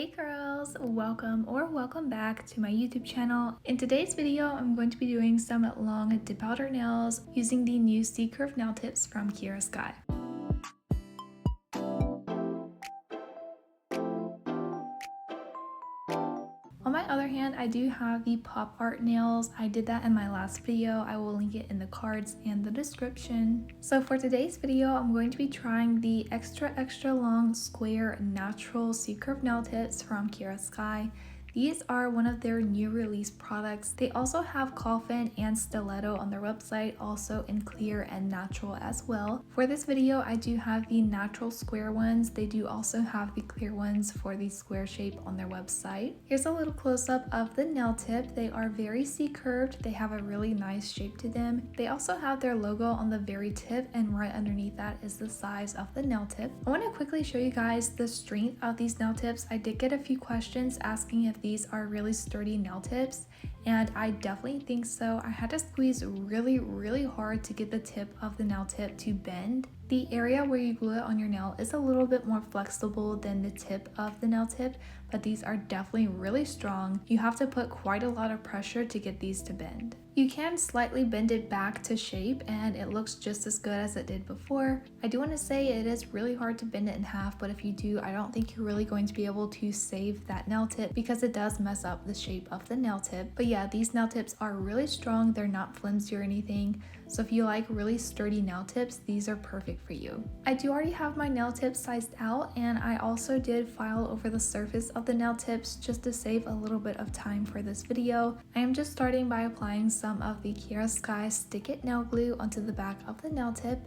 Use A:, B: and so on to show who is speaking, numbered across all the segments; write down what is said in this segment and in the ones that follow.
A: Hey girls, welcome back to my YouTube channel. In today's video, I'm going to be doing some long dip powder nails using the new C-Curve nail tips from Kiara Sky. On my other hand, I do have the pop art nails. I did that in my last video. I will link it in the cards and the description. So for today's video, I'm going to be trying the extra long square natural C-Curve nail tips from Kiara Sky. These are one of their new release products. They also have coffin and stiletto on their website, also in clear and natural as well. For this video, I do have the natural square ones. They do also have the clear ones for the square shape on their website. Here's a little close-up of the nail tip. They are very C-curved. They have a really nice shape to them. They also have their logo on the very tip, and right underneath that is the size of the nail tip. I want to quickly show you guys the strength of these nail tips. I did get a few questions asking if these are really sturdy nail tips, and I definitely think so. I had to squeeze really hard to get the tip of the nail tip to bend. The area where you glue it on your nail is a little bit more flexible than the tip of the nail tip, but these are definitely really strong. You have to put quite a lot of pressure to get these to bend. You can slightly bend it back to shape and it looks just as good as it did before. I do want to say it is really hard to bend it in half, but if you do, I don't think you're really going to be able to save that nail tip because it does mess up the shape of the nail tip. But yeah, these nail tips are really strong. They're not flimsy or anything. So if you like really sturdy nail tips, these are perfect for you. I do already have my nail tips sized out, and I also did file over the surface of the nail tips just to save a little bit of time for this video. I am just starting by applying some of the Kiara Sky Stick It Nail Glue onto the back of the nail tip.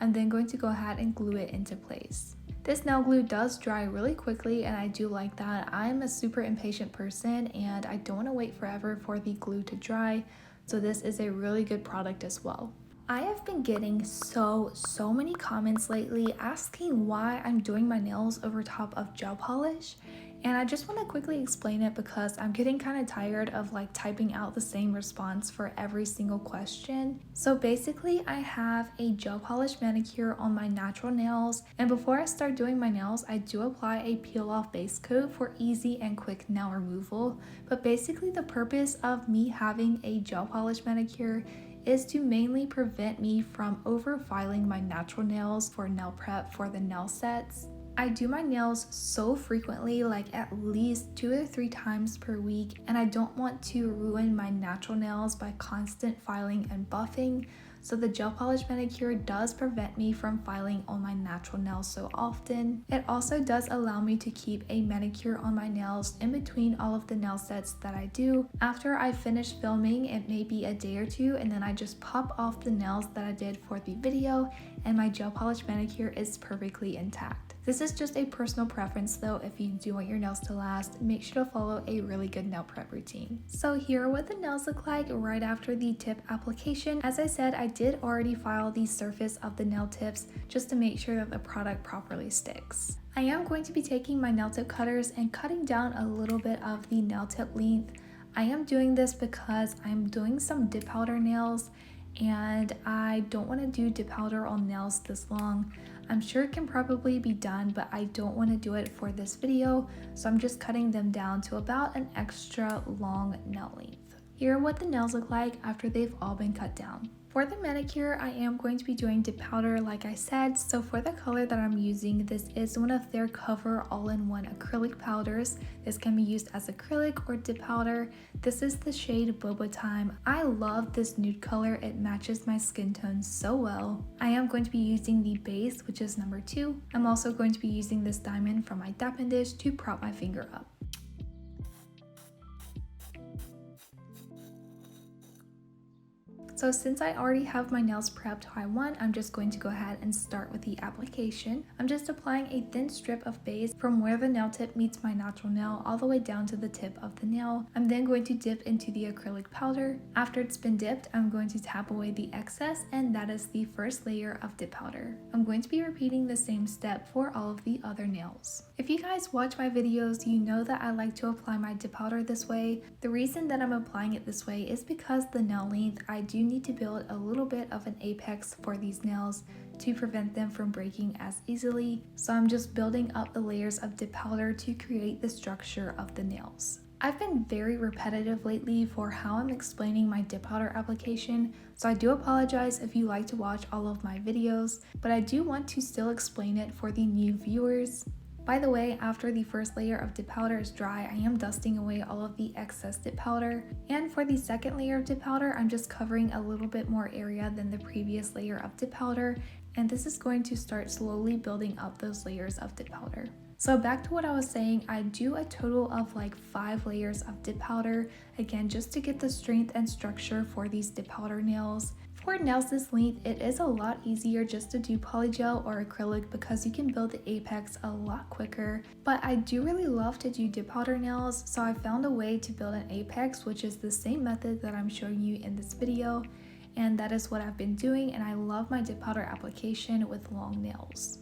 A: I'm then going to go ahead and glue it into place. This nail glue does dry really quickly, and I do like that. I'm a super impatient person and I don't want to wait forever for the glue to dry, so this is a really good product as well. I have been getting so many comments lately asking why I'm doing my nails over top of gel polish, and I just want to quickly explain it because I'm getting kind of tired of like typing out the same response for every single question. So basically, I have a gel polish manicure on my natural nails, and before I start doing my nails, I do apply a peel off base coat for easy and quick nail removal. But basically the purpose of me having a gel polish manicure is to mainly prevent me from over filing my natural nails for nail prep for the nail sets. I do my nails so frequently, like at least 2 or 3 times per week, and I don't want to ruin my natural nails by constant filing and buffing. So the gel polish manicure does prevent me from filing on my natural nails so often. It also does allow me to keep a manicure on my nails in between all of the nail sets that I do. After I finish filming, it may be a day or two, and then I just pop off the nails that I did for the video, and my gel polish manicure is perfectly intact. This is just a personal preference though. If you do want your nails to last, make sure to follow a really good nail prep routine. So here are what the nails look like right after the tip application. As I said, I did already file the surface of the nail tips just to make sure that the product properly sticks. I am going to be taking my nail tip cutters and cutting down a little bit of the nail tip length. I am doing this because I'm doing some dip powder nails, and I don't want to do dip powder on nails this long. I'm sure it can probably be done, but I don't want to do it for this video, so I'm just cutting them down to about an extra long nail length. Here are what the nails look like after they've all been cut down. For the manicure, I am going to be doing dip powder like I said. So for the color that I'm using, this is one of their Cover all-in-one acrylic powders. This can be used as acrylic or dip powder. This is the shade Boba Time. I love this nude color. It matches my skin tone so well. I am going to be using the base, which is number 2. I'm also going to be using this diamond from my tapping dish to prop my finger up. So since I already have my nails prepped how I want, I'm just going to go ahead and start with the application. I'm just applying a thin strip of base from where the nail tip meets my natural nail all the way down to the tip of the nail. I'm then going to dip into the acrylic powder. After it's been dipped, I'm going to tap away the excess, and that is the first layer of dip powder. I'm going to be repeating the same step for all of the other nails. If you guys watch my videos, you know that I like to apply my dip powder this way. The reason that I'm applying it this way is because the nail length, I do need to build a little bit of an apex for these nails to prevent them from breaking as easily. So I'm just building up the layers of dip powder to create the structure of the nails. I've been very repetitive lately for how I'm explaining my dip powder application, so I do apologize if you like to watch all of my videos, but I do want to still explain it for the new viewers. By the way, after the first layer of dip powder is dry, I am dusting away all of the excess dip powder. And for the second layer of dip powder, I'm just covering a little bit more area than the previous layer of dip powder. And this is going to start slowly building up those layers of dip powder. So back to what I was saying, I do a total of like 5 layers of dip powder, again, just to get the strength and structure for these dip powder nails. For nails this length, it is a lot easier just to do polygel or acrylic because you can build the apex a lot quicker. But I do really love to do dip powder nails, so I found a way to build an apex, which is the same method that I'm showing you in this video. And that is what I've been doing, and I love my dip powder application with long nails.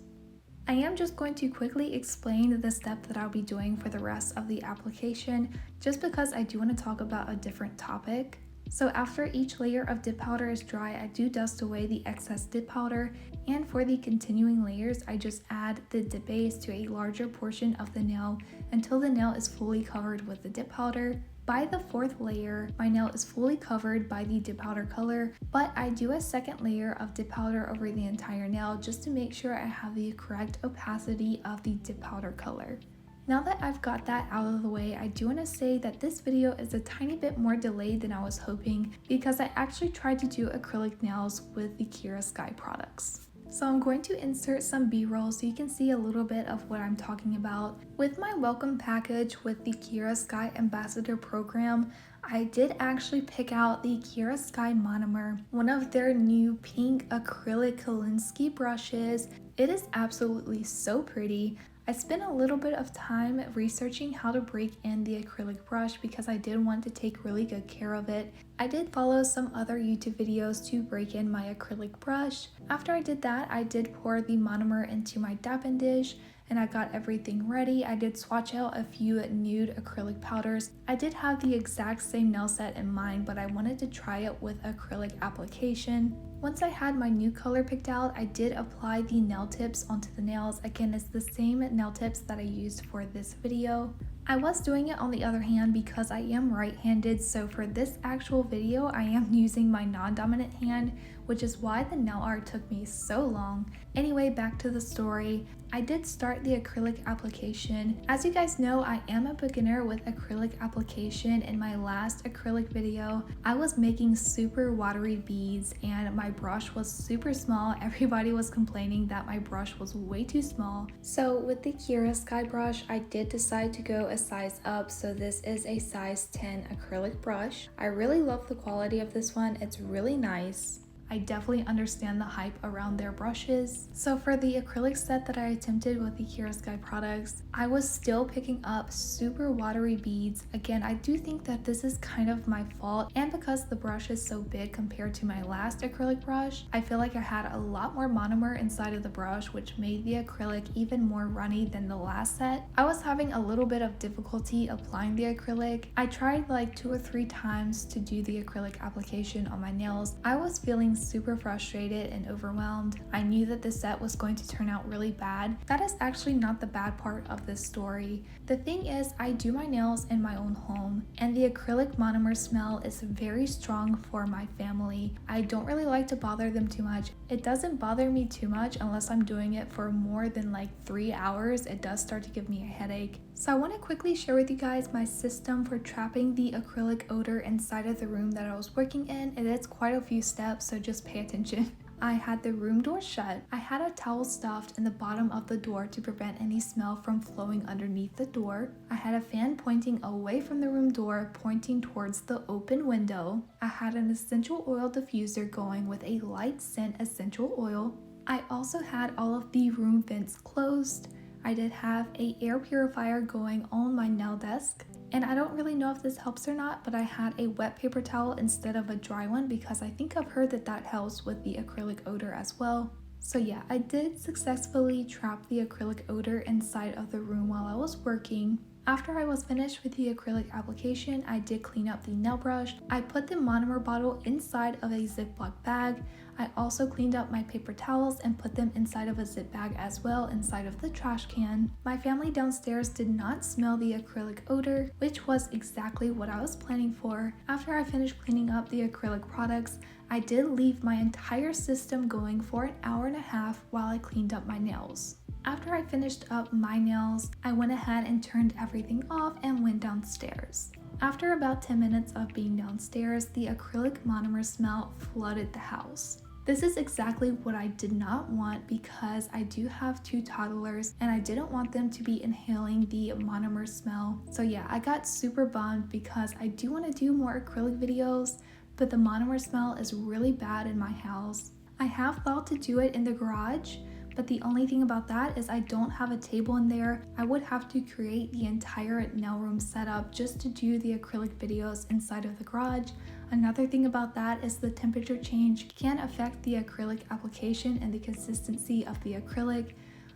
A: I am just going to quickly explain the step that I'll be doing for the rest of the application, just because I do want to talk about a different topic. So after each layer of dip powder is dry, I do dust away the excess dip powder, and for the continuing layers, I just add the dip base to a larger portion of the nail until the nail is fully covered with the dip powder. By the 4th layer, my nail is fully covered by the dip powder color, but I do a second layer of dip powder over the entire nail just to make sure I have the correct opacity of the dip powder color. Now that I've got that out of the way, I do want to say that this video is a tiny bit more delayed than I was hoping because I actually tried to do acrylic nails with the Kiara Sky products. So I'm going to insert some B-roll so you can see a little bit of what I'm talking about. With my welcome package with the Kiara Sky Ambassador program, I did actually pick out the Kiara Sky Monomer, one of their new pink acrylic Kolinsky brushes. It is absolutely so pretty. I spent a little bit of time researching how to break in the acrylic brush because I did want to take really good care of it. I did follow some other YouTube videos to break in my acrylic brush. After I did that, I did pour the monomer into my dappen dish and I got everything ready. I did swatch out a few nude acrylic powders. I did have the exact same nail set in mind, but I wanted to try it with acrylic application. Once I had my new color picked out, I did apply the nail tips onto the nails. Again, it's the same nail tips that I used for this video. I was doing it on the other hand because I am right-handed, so for this actual video, I am using my non-dominant hand, which is why the nail art took me so long. Anyway, back to the story. I did start the acrylic application. As you guys know, I am a beginner with acrylic application. In my last acrylic video, I was making super watery beads and my brush was super small. Everybody was complaining that my brush was way too small. So with the Kiara Sky brush, I did decide to go a size up. So this is a size 10 acrylic brush. I really love the quality of this one. It's really nice. I definitely understand the hype around their brushes. So for the acrylic set that I attempted with the Kiara Sky products, I was still picking up super watery beads. Again, I do think that this is kind of my fault, and because the brush is so big compared to my last acrylic brush, I feel like I had a lot more monomer inside of the brush, which made the acrylic even more runny than the last set. I was having a little bit of difficulty applying the acrylic. I tried like 2 or 3 times to do the acrylic application on my nails. I was feeling super frustrated and overwhelmed. I knew that the set was going to turn out really bad. That is actually not the bad part of this story. The thing is, I do my nails in my own home, and the acrylic monomer smell is very strong for my family. I don't really like to bother them too much. It doesn't bother me too much unless I'm doing it for more than like 3 hours. It does start to give me a headache. So I want to quickly share with you guys my system for trapping the acrylic odor inside of the room that I was working in. It is quite a few steps, so just pay attention. I had the room door shut. I had a towel stuffed in the bottom of the door to prevent any smell from flowing underneath the door. I had a fan pointing away from the room door, pointing towards the open window. I had an essential oil diffuser going with a light scent essential oil. I also had all of the room vents closed. I did have an air purifier going on my nail desk. And I don't really know if this helps or not, but I had a wet paper towel instead of a dry one because I think I've heard that that helps with the acrylic odor as well. So yeah, I did successfully trap the acrylic odor inside of the room while I was working. After I was finished with the acrylic application, I did clean up the nail brush. I put the monomer bottle inside of a Ziploc bag. I also cleaned up my paper towels and put them inside of a zip bag as well, inside of the trash can. My family downstairs did not smell the acrylic odor, which was exactly what I was planning for. After I finished cleaning up the acrylic products, I did leave my entire system going for an hour and a half while I cleaned up my nails. After I finished up my nails, I went ahead and turned everything off and went downstairs. After about 10 minutes of being downstairs, the acrylic monomer smell flooded the house. This is exactly what I did not want because I do have 2 toddlers and I didn't want them to be inhaling the monomer smell. So yeah, I got super bummed because I do want to do more acrylic videos, but the monomer smell is really bad in my house. I have thought to do it in the garage, but the only thing about that is I don't have a table in there. I would have to create the entire nail room setup just to do the acrylic videos inside of the garage. Another thing about that is the temperature change can affect the acrylic application and the consistency of the acrylic.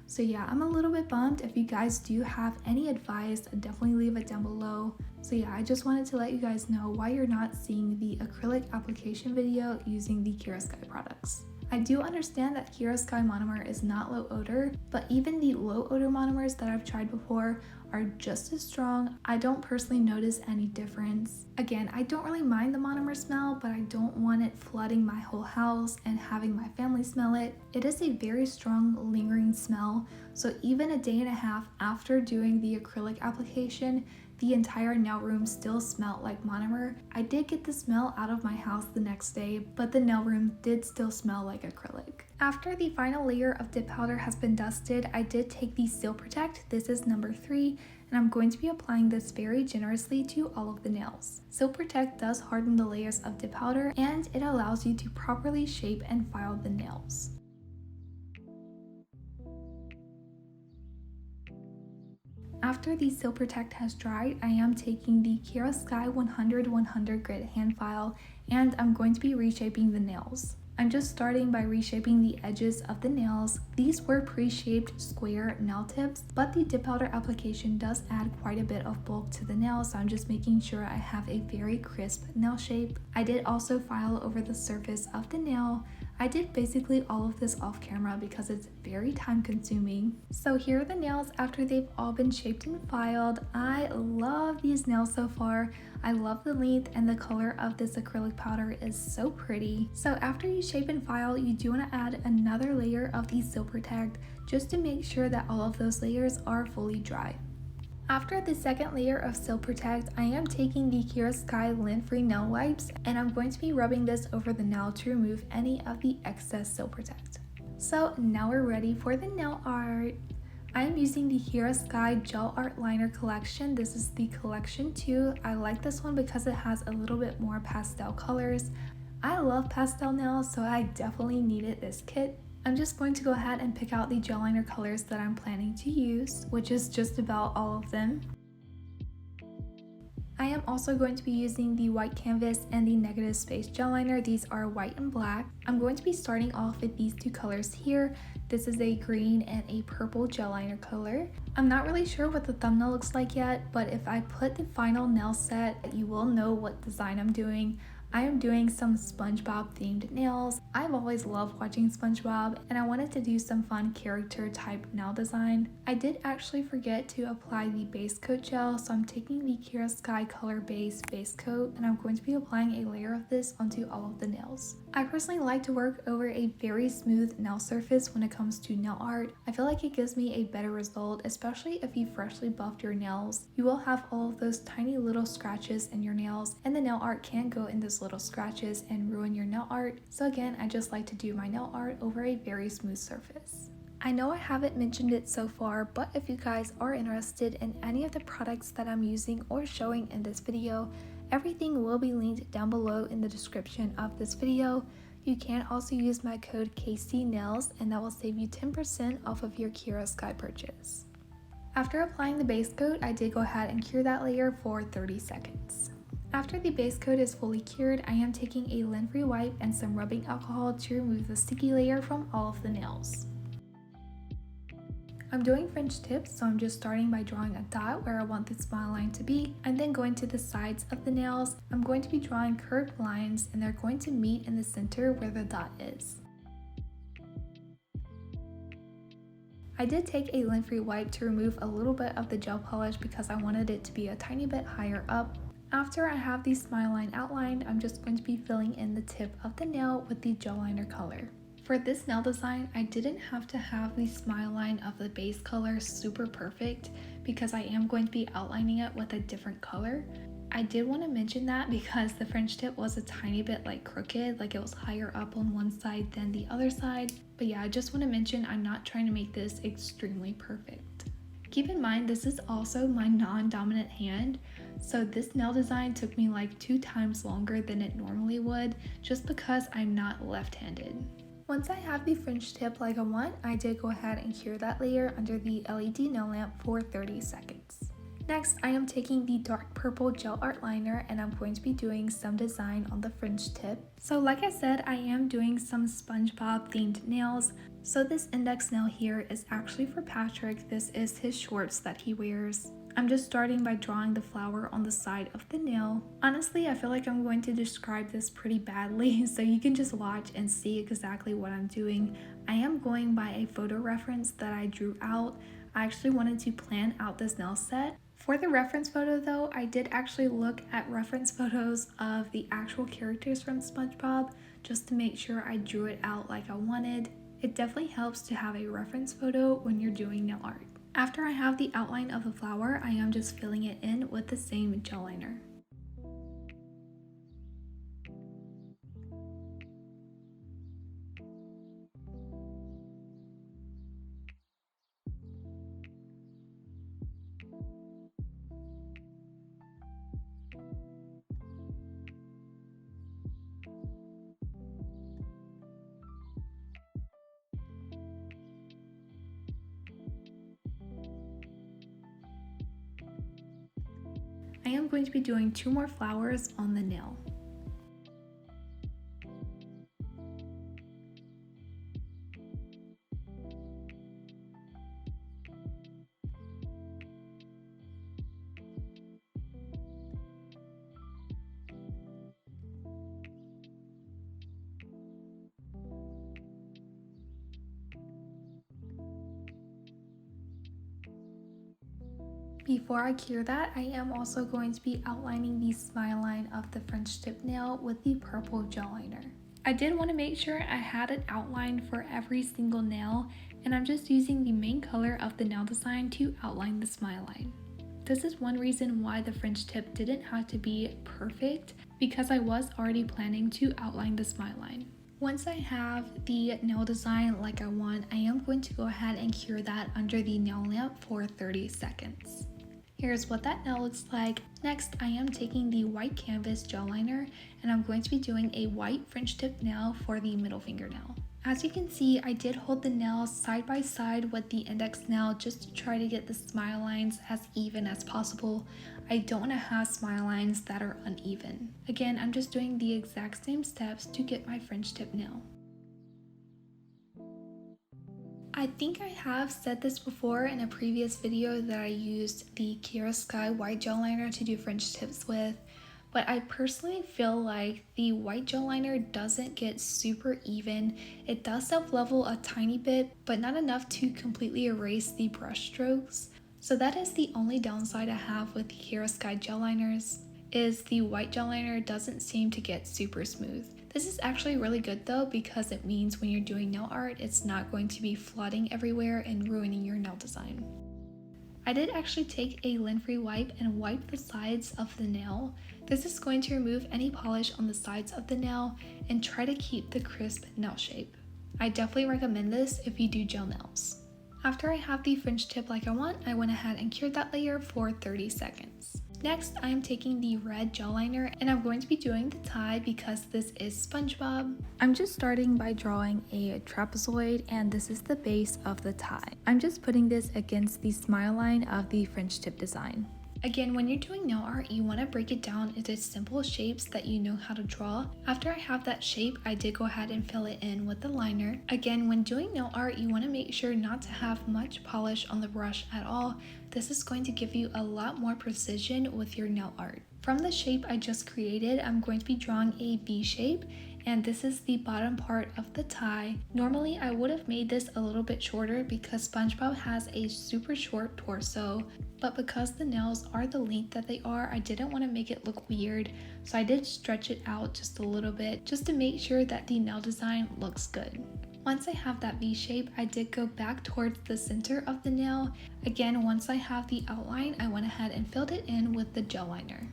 A: So yeah, I'm a little bit bummed. If you guys do have any advice, definitely leave it down below. So yeah, I just wanted to let you guys know why you're not seeing the acrylic application video using the Kiara Sky products. I do understand that Kiara Sky monomer is not low odor, but even the low odor monomers that I've tried before are just as strong. I don't personally notice any difference. Again, I don't really mind the monomer smell, but I don't want it flooding my whole house and having my family smell it. It is a very strong lingering smell, so even a day and a half after doing the acrylic application, the entire nail room still smelled like monomer. I did get the smell out of my house the next day, but the nail room did still smell like acrylic. After the final layer of dip powder has been dusted, I did take the Seal Protect. This is number 3, and I'm going to be applying this very generously to all of the nails. Seal Protect does harden the layers of dip powder, and it allows you to properly shape and file the nails. After the Seal Protect has dried, I am taking the Kiara Sky 100 grit hand file and I'm going to be reshaping the nails. I'm just starting by reshaping the edges of the nails. These were pre-shaped square nail tips, but the dip powder application does add quite a bit of bulk to the nail, so I'm just making sure I have a very crisp nail shape. I did also file over the surface of the nail. I did basically all of this off camera because it's very time consuming. So here are the nails after they've all been shaped and filed. I love these nails so far. I love the length and the color of this acrylic powder is so pretty. So after you shape and file, you do want to add another layer of the Seal Protect just to make sure that all of those layers are fully dry. After the second layer of Seal Protect, I am taking the Kiara Sky lint-free nail wipes and I'm going to be rubbing this over the nail to remove any of the excess Seal Protect. So now we're ready for the nail art. I am using the Kiara Sky Gel Art Liner collection. This is the collection 2. I like this one because it has a little bit more pastel colors. I love pastel nails, so I definitely needed this kit. I'm just going to go ahead and pick out the gel liner colors that I'm planning to use, which is just about all of them. I am also going to be using the white canvas and the negative space gel liner. These are white and black. I'm going to be starting off with these 2 colors here. This is a green and a purple gel liner color. I'm not really sure what the thumbnail looks like yet, but if I put the final nail set, you will know what design I'm doing. I am doing some SpongeBob themed nails. I've always loved watching SpongeBob and I wanted to do some fun character type nail design. I did actually forget to apply the base coat gel, so I'm taking the Kiara Sky Color Base base coat and I'm going to be applying a layer of this onto all of the nails. I personally like to work over a very smooth nail surface when it comes to nail art. I feel like it gives me a better result, especially if you freshly buffed your nails. You will have all of those tiny little scratches in your nails and the nail art can go in those little scratches and ruin your nail art. So again, I just like to do my nail art over a very smooth surface. I know I haven't mentioned it so far, but if you guys are interested in any of the products that I'm using or showing in this video, everything will be linked down below in the description of this video. You can also use my code KCNAILS and that will save you 10% off of your Kiara Sky purchase. After applying the base coat, I did go ahead and cure that layer for 30 seconds. After the base coat is fully cured, I am taking a lint-free wipe and some rubbing alcohol to remove the sticky layer from all of the nails. I'm doing French tips, so I'm just starting by drawing a dot where I want the smile line to be, and then going to the sides of the nails. I'm going to be drawing curved lines, and they're going to meet in the center where the dot is. I did take a lint-free wipe to remove a little bit of the gel polish because I wanted it to be a tiny bit higher up. After I have the smile line outlined, I'm just going to be filling in the tip of the nail with the gel liner color. For this nail design, I didn't have to have the smile line of the base color super perfect because I am going to be outlining it with a different color. I did want to mention that because the French tip was a tiny bit like crooked, like it was higher up on one side than the other side. But yeah, I just want to mention I'm not trying to make this extremely perfect. Keep in mind, this is also my non-dominant hand, so this nail design took me like 2 times longer than it normally would just because I'm not left-handed. Once I have the French tip like I want, I did go ahead and cure that layer under the LED nail lamp for 30 seconds. Next, I am taking the dark purple gel art liner and I'm going to be doing some design on the French tip. So like I said, I am doing some SpongeBob themed nails. So this index nail here is actually for Patrick. This is his shorts that he wears. I'm just starting by drawing the flower on the side of the nail. Honestly, I feel like I'm going to describe this pretty badly, so you can just watch and see exactly what I'm doing. I am going by a photo reference that I drew out. I actually wanted to plan out this nail set. For the reference photo though, I did actually look at reference photos of the actual characters from SpongeBob just to make sure I drew it out like I wanted. It definitely helps to have a reference photo when you're doing nail art. After I have the outline of the flower, I am just filling it in with the same gel liner. I am going to be doing 2 more flowers on the nail. Before I cure that, I am also going to be outlining the smile line of the French tip nail with the purple gel liner. I did want to make sure I had it outlined for every single nail, and I'm just using the main color of the nail design to outline the smile line. This is one reason why the French tip didn't have to be perfect, because I was already planning to outline the smile line. Once I have the nail design like I want, I am going to go ahead and cure that under the nail lamp for 30 seconds. Here's what that nail looks like. Next, I am taking the white canvas gel liner and I'm going to be doing a white French tip nail for the middle fingernail. As you can see, I did hold the nails side by side with the index nail just to try to get the smile lines as even as possible. I don't want to have smile lines that are uneven. Again, I'm just doing the exact same steps to get my French tip nail. I think I have said this before in a previous video that I used the Kiara Sky white gel liner to do French tips with, but I personally feel like the white gel liner doesn't get super even. It does self-level a tiny bit, but not enough to completely erase the brush strokes. So that is the only downside I have with the Kiara Sky gel liners, is the white gel liner doesn't seem to get super smooth. This is actually really good though, because it means when you're doing nail art, it's not going to be flooding everywhere and ruining your nail design. I did actually take a lint-free wipe and wipe the sides of the nail. This is going to remove any polish on the sides of the nail and try to keep the crisp nail shape. I definitely recommend this if you do gel nails. After I have the French tip like I want, I went ahead and cured that layer for 30 seconds. Next, I am taking the red gel liner and I'm going to be doing the tie because this is SpongeBob. I'm just starting by drawing a trapezoid and this is the base of the tie. I'm just putting this against the smile line of the French tip design. Again, when you're doing nail art, you want to break it down into simple shapes that you know how to draw. After I have that shape, I did go ahead and fill it in with the liner. Again, when doing nail art, you want to make sure not to have much polish on the brush at all. This is going to give you a lot more precision with your nail art. From the shape I just created, I'm going to be drawing a V shape, and this is the bottom part of the tie. Normally I would have made this a little bit shorter because SpongeBob has a super short torso, but because the nails are the length that they are, I didn't want to make it look weird, so I did stretch it out just a little bit just to make sure that the nail design looks good. Once I have that V shape, I did go back towards the center of the nail. Again, once I have the outline, I went ahead and filled it in with the gel liner.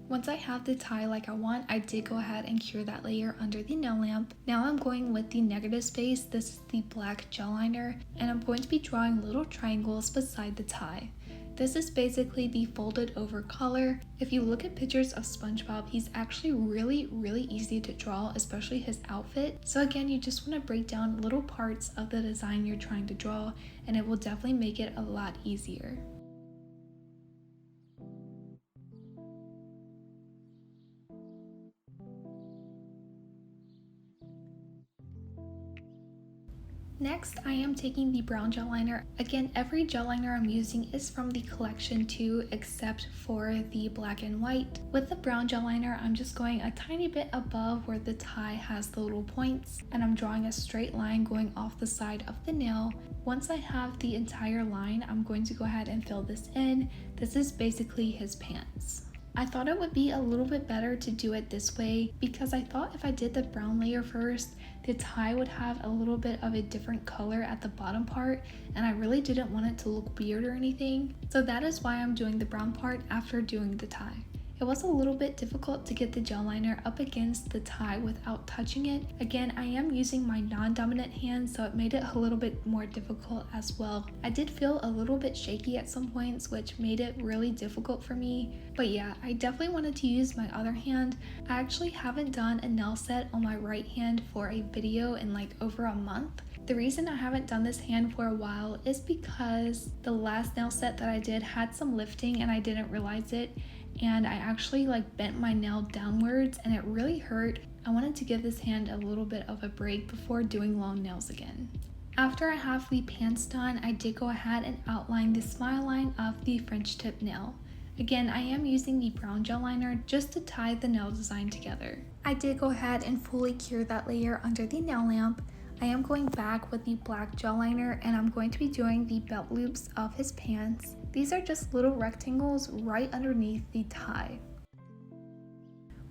A: Once I have the tie like I want, I did go ahead and cure that layer under the nail lamp. Now I'm going with the negative space. This is the black gel liner, and I'm going to be drawing little triangles beside the tie. This is basically the folded over collar. If you look at pictures of SpongeBob, he's actually really easy to draw, especially his outfit. So again, you just want to break down little parts of the design you're trying to draw, and it will definitely make it a lot easier. Next, I am taking the brown gel liner. Again, every gel liner I'm using is from the collection 2 except for the black and white. With the brown gel liner, I'm just going a tiny bit above where the tie has the little points, and I'm drawing a straight line going off the side of the nail. Once I have the entire line, I'm going to go ahead and fill this in. This is basically his pants. I thought it would be a little bit better to do it this way because I thought if I did the brown layer first, the tie would have a little bit of a different color at the bottom part, and I really didn't want it to look weird or anything. So that is why I'm doing the brown part after doing the tie. It was a little bit difficult to get the gel liner up against the tie without touching it. Again, I am using my non-dominant hand, so it made it a little bit more difficult as well. I did feel a little bit shaky at some points, which made it really difficult for me. But yeah, I definitely wanted to use my other hand. I actually haven't done a nail set on my right hand for a video in like over a month. The reason I haven't done this hand for a while is because the last nail set that I did had some lifting and I didn't realize it. And I actually bent my nail downwards and it really hurt. I wanted to give this hand a little bit of a break before doing long nails again. After I have the pants done, I did go ahead and outline the smile line of the French tip nail. Again, I am using the brown gel liner just to tie the nail design together. I did go ahead and fully cure that layer under the nail lamp. I am going back with the black gel liner and I'm going to be doing the belt loops of his pants. These are just little rectangles right underneath the tie.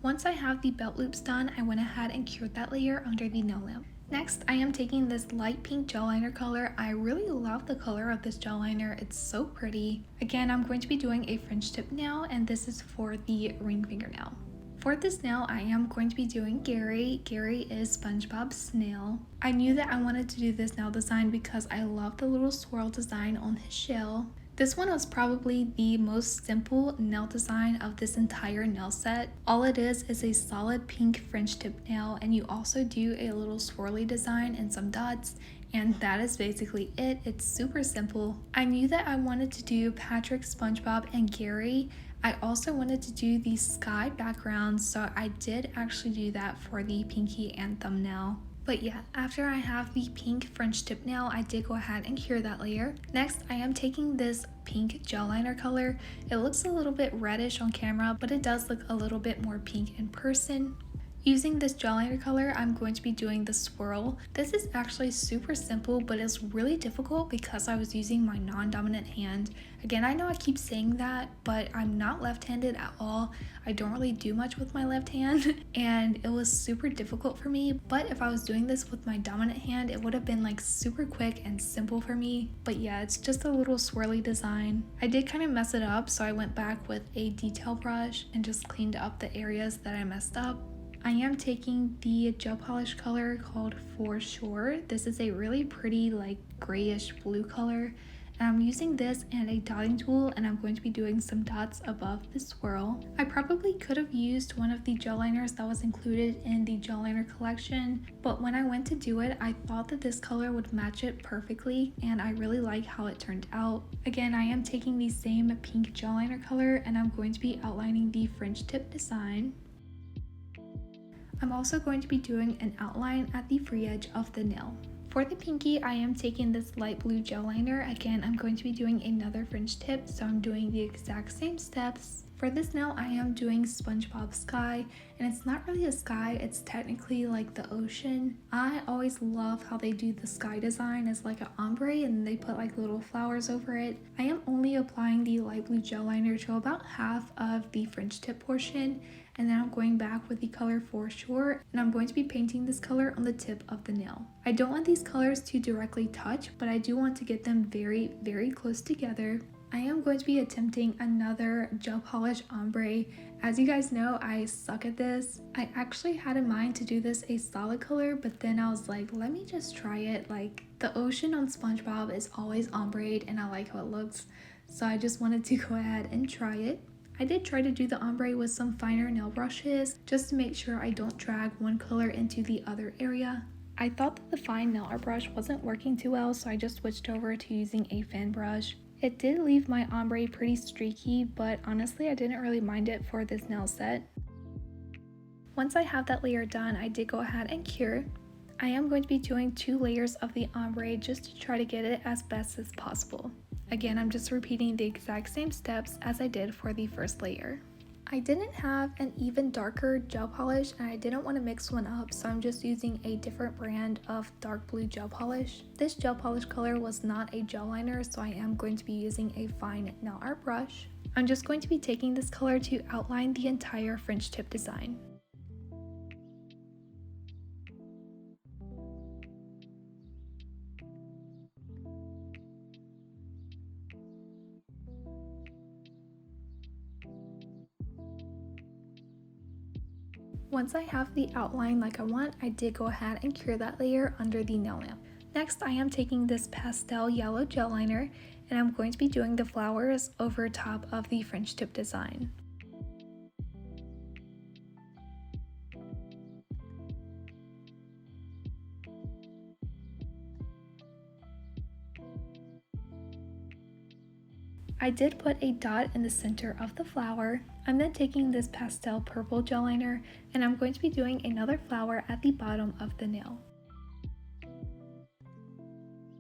A: Once I have the belt loops done, I went ahead and cured that layer under the nail lamp. Next, I am taking this light pink gel liner color. I really love the color of this gel liner. It's so pretty. Again, I'm going to be doing a French tip nail, and this is for the ring fingernail. For this nail, I am going to be doing Gary. Gary is SpongeBob's snail. I knew that I wanted to do this nail design because I love the little swirl design on his shell. This one was probably the most simple nail design of this entire nail set. All it is a solid pink French tip nail, and you also do a little swirly design and some dots, and that is basically it. It's super simple. I knew that I wanted to do Patrick, SpongeBob, and Gary. I also wanted to do the sky background, so I did actually do that for the pinky and thumbnail. But yeah, after I have the pink French tip nail, I did go ahead and cure that layer. Next, I am taking this pink gel liner color. It looks a little bit reddish on camera, but it does look a little bit more pink in person. Using this gel liner color, I'm going to be doing the swirl. This is actually super simple, but it's really difficult because I was using my non-dominant hand. Again, I know I keep saying that, but I'm not left-handed at all. I don't really do much with my left hand, and it was super difficult for me. But if I was doing this with my dominant hand, it would have been super quick and simple for me. But yeah, it's just a little swirly design. I did kind of mess it up, so I went back with a detail brush and just cleaned up the areas that I messed up. I am taking the gel polish color called For Sure. This is a really pretty grayish blue color, I'm using this and a dotting tool, and I'm going to be doing some dots above the swirl. I probably could have used one of the gel liners that was included in the gel liner collection, but when I went to do it, I thought that this color would match it perfectly, and I really like how it turned out. Again, I am taking the same pink gel liner color, and I'm going to be outlining the French tip design. I'm also going to be doing an outline at the free edge of the nail. For the pinky, I am taking this light blue gel liner. Again, I'm going to be doing another French tip, so I'm doing the exact same steps. For this nail, I am doing SpongeBob sky, and it's not really a sky, it's technically like the ocean. I always love how they do the sky design as like an ombre, and they put like little flowers over it. I am only applying the light blue gel liner to about half of the French tip portion, and then I'm going back with the color for sure, and I'm going to be painting this color on the tip of the nail. I don't want these colors to directly touch, but I do want to get them very, very close together. I am going to be attempting another gel polish ombre. As you guys know, I suck at this. I actually had in mind to do this a solid color, but then I was like, let me just try it. Like, the ocean on SpongeBob is always ombre, and I like how it looks, so I just wanted to go ahead and try it. I did try to do the ombre with some finer nail brushes just to make sure I don't drag one color into the other area. I thought that the fine nail art brush wasn't working too well, so I just switched over to using a fan brush. It did leave my ombre pretty streaky, but honestly I didn't really mind it for this nail set. Once I have that layer done, I did go ahead and cure. I am going to be doing 2 layers of the ombre just to try to get it as best as possible. Again, I'm just repeating the exact same steps as I did for the first layer. I didn't have an even darker gel polish, and I didn't want to mix one up, so I'm just using a different brand of dark blue gel polish. This gel polish color was not a gel liner, so I am going to be using a fine nail art brush. I'm just going to be taking this color to outline the entire French tip design. Once I have the outline like I want, I did go ahead and cure that layer under the nail lamp. Next, I am taking this pastel yellow gel liner, and I'm going to be doing the flowers over top of the French tip design. I did put a dot in the center of the flower. I'm then taking this pastel purple gel liner, and I'm going to be doing another flower at the bottom of the nail.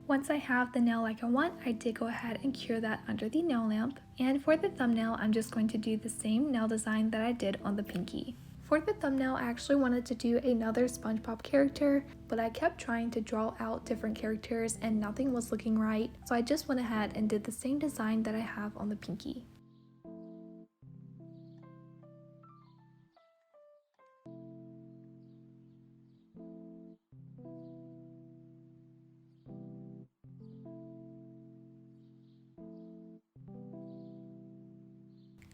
A: Once I have the nail like I want, I did go ahead and cure that under the nail lamp. And for the thumbnail, I'm just going to do the same nail design that I did on the pinky. For the thumbnail, I actually wanted to do another SpongeBob character, but I kept trying to draw out different characters and nothing was looking right, so I just went ahead and did the same design that I have on the pinky.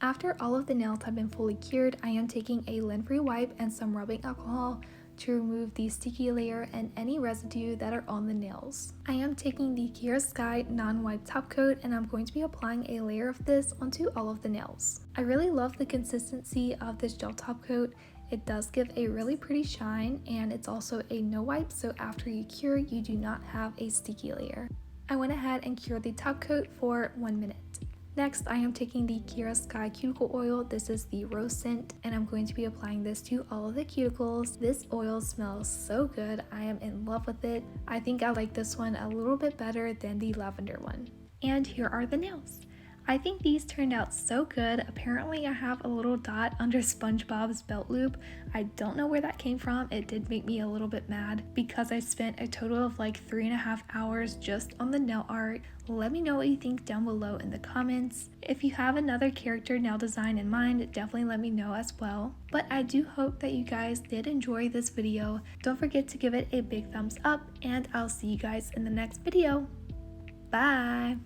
A: After all of the nails have been fully cured, I am taking a lint-free wipe and some rubbing alcohol to remove the sticky layer and any residue that are on the nails. I am taking the Kiara Sky non-wipe top coat, and I'm going to be applying a layer of this onto all of the nails. I really love the consistency of this gel top coat. It does give a really pretty shine, and it's also a no wipe, so after you cure, you do not have a sticky layer. I went ahead and cured the top coat for 1 minute. Next, I am taking the Kiara Sky Cuticle Oil. This is the rose scent, and I'm going to be applying this to all of the cuticles. This oil smells so good. I am in love with it. I think I like this one a little bit better than the lavender one. And here are the nails. I think these turned out so good. Apparently I have a little dot under SpongeBob's belt loop. I don't know where that came from. It did make me a little bit mad because I spent a total of like 3.5 hours just on the nail art. Let me know what you think down below in the comments. If you have another character nail design in mind, definitely let me know as well. But I do hope that you guys did enjoy this video. Don't forget to give it a big thumbs up, and I'll see you guys in the next video. Bye!